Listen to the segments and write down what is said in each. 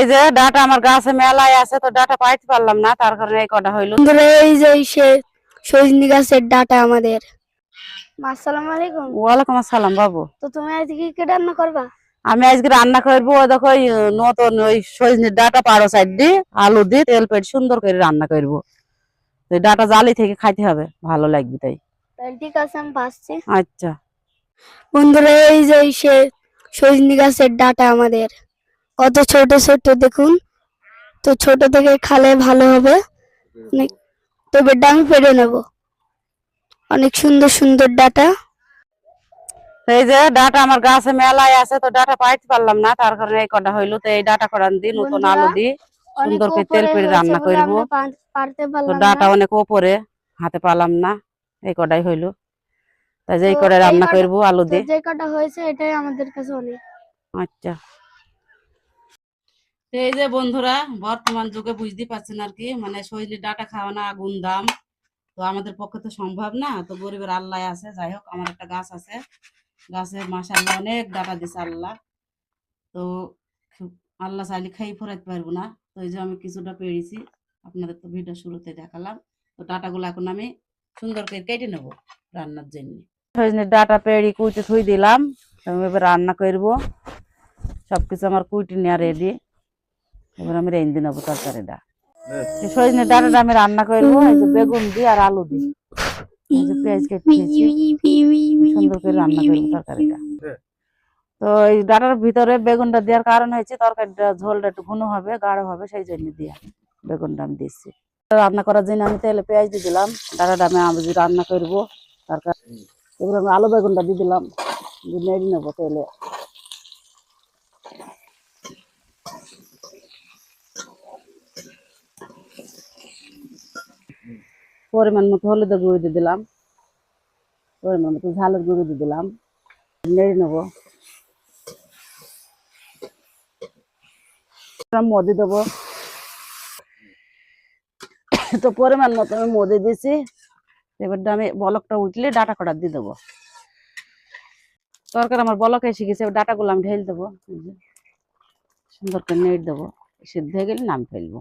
এই যে ডাটা আমার গাছে মেলায় আছে, তো ডাটা পাইতে পারলাম না, তার কারণে এই কটা হইলো। এই যে সজনি গাছের ডাটা আমাদের। আসসালামু আলাইকুম। ওয়ালাইকুম আসসালাম বাবু। তো তুমি আজকে কি রান্না করবা? আমি আজকে রান্না করবো, দেখো নতুন ওই সজনের ডাটা পাড়ো সাইড দিয়ে আলু দিয়ে তেল পেট সুন্দর করে রান্না করবো। ডাটা জালি থেকে খাইতে হবে, ভালো লাগবে তাই। ঠিক আছে, আমি ভাজছি। আচ্ছা বন্ধুরা, এই যে সজনি গাছের ডাটা আমাদের, কত ছোট ছোট দেখুন। তো ছোট থেকে খালে ভালো হবে অনেক। তবে ডাং পেড়ে নেব, অনেক সুন্দর সুন্দর ডাটা। এই যে ডাটা আমার গাছে মেলায় আছে, তো ডাটা পাইতে পারলাম না, তার কারণে এই কটা হইলো। তো এই ডাটা করান দিয়ে নতুন আলু দিয়ে সুন্দর করে তেল পেড়ে রান্না করবো। তো ডাটা অনেক ওপরে হাতে পালাম না, এই কটাই হইলো। তাই যে এই কটাই রান্না করবো আলু দিয়ে। যে কটা হয়েছে এটাই আমাদের কাছে অনেক। আচ্ছা, এই যে বন্ধুরা, বর্তমান যুগে বুঝতে পারছেন আর কি, মানে শরীরে ডাটা খাওয়া না আগুন দাম। তো আমাদের পক্ষে তো সম্ভব না, তো গরিবের আল্লাহ আছে। যাই হোক, আমার একটা গাছ আছে, গাছে মাশাআল্লাহ অনেক ডাটা দিছে আল্লাহ। তো আল্লাহ চাইলে খাই ফরাইতে পারবো না, তো এই যে আমি কিছুটা পেরেছি, আপনাদের তো ভিডিও শুরুতে দেখালাম। তো ডাটাগুলো এখন আমি সুন্দর করে কেটে নেবো রান্নার জন্য। ডাটা পেড়ি কুইটে থুই দিলাম, আমি এবার রান্না করবো। সবকিছু আমার কুইটে নেওয়া রেডি, এবার আমি রেঞ্জে নেবো তরকারিটা। সজনে ডাটাটা আমি রান্না করবো এই যে বেগুন দিয়ে আর আলু দিয়ে, এই যে পেঁয়াজ কেটেছি, সুন্দর করে রান্না করবো তরকারিটা। তো এই ডাটার ভিতরে বেগুনটা দেওয়ার কারণ হয়েছে তরকারিটা ঝোলটা একটু ঘন হবে, গাঢ় হবে, সেই জন্য দিয়ে বেগুনটা আমি দিচ্ছি। রান্না করার জন্য আমি তেলে পেঁয়াজ দিয়ে দিলাম, ডাটাটা আমি রান্না করবো তরকারি। এবার আমি আলু বেগুনটা দিয়ে দিলাম, নেড়ে নেবো তেলে। পরিমাণ মতো হলুদের গুঁড়ো দিয়ে দিলাম, পরিমাণ মতো ঝালের গুঁড়ো দিয়ে দিলাম, নেড়ে নেবো। মধু দেবো, তো পরিমাণ মতো আমি মধু দিয়েছি। এবার আমি বলকটা উঠলে ডাটা কটা দিয়ে দেবো। তরকারি আমার বলক এসে গেছে, ডাটা গুলো আমি ঢেলে দেবো, সুন্দর করে নেড়ে দেবো। সিদ্ধ হয়ে গেলে নাম ফেলবো।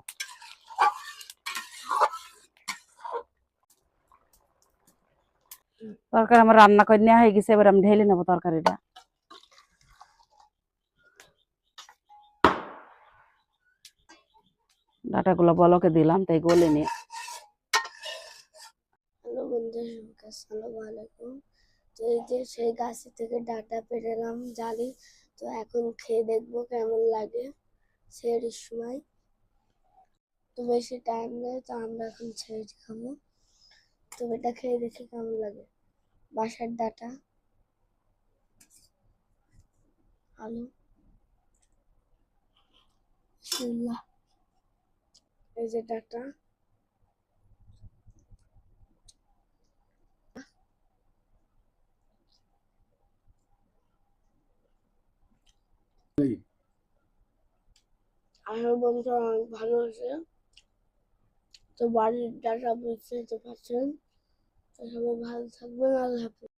তরকারি আমার রান্না করে নেওয়া হয়ে গেছে, এবার আমি ঢেলে নেবো তরকারিটা। ডাটা গুলো বলকে দিলাম, তাই গলে নিয়ে। হ্যালো বন্ধুরা, আসসালামু আলাইকুম। তো এই যে সেই গাছ থেকে ডাটা পেড়ালাম জালি, তো এখন খেয়ে দেখবো কেমন লাগে। সেই সময় তো বেশি টাইম নেই, তো আমরা এখন ছেড়ে খাবো। তো এটা খেয়ে দেখি কেমন লাগে। বাসার ডাটা, আলু, বিসমিল্লাহ। এই যে ডাটা, আমার বন্ধু অনেক ভালো হয়েছে। তো বাড়ির ডাটা বুঝতে পারছেন। তো সবাই ভালো থাকবেন, আল্লাহ হাফেজ।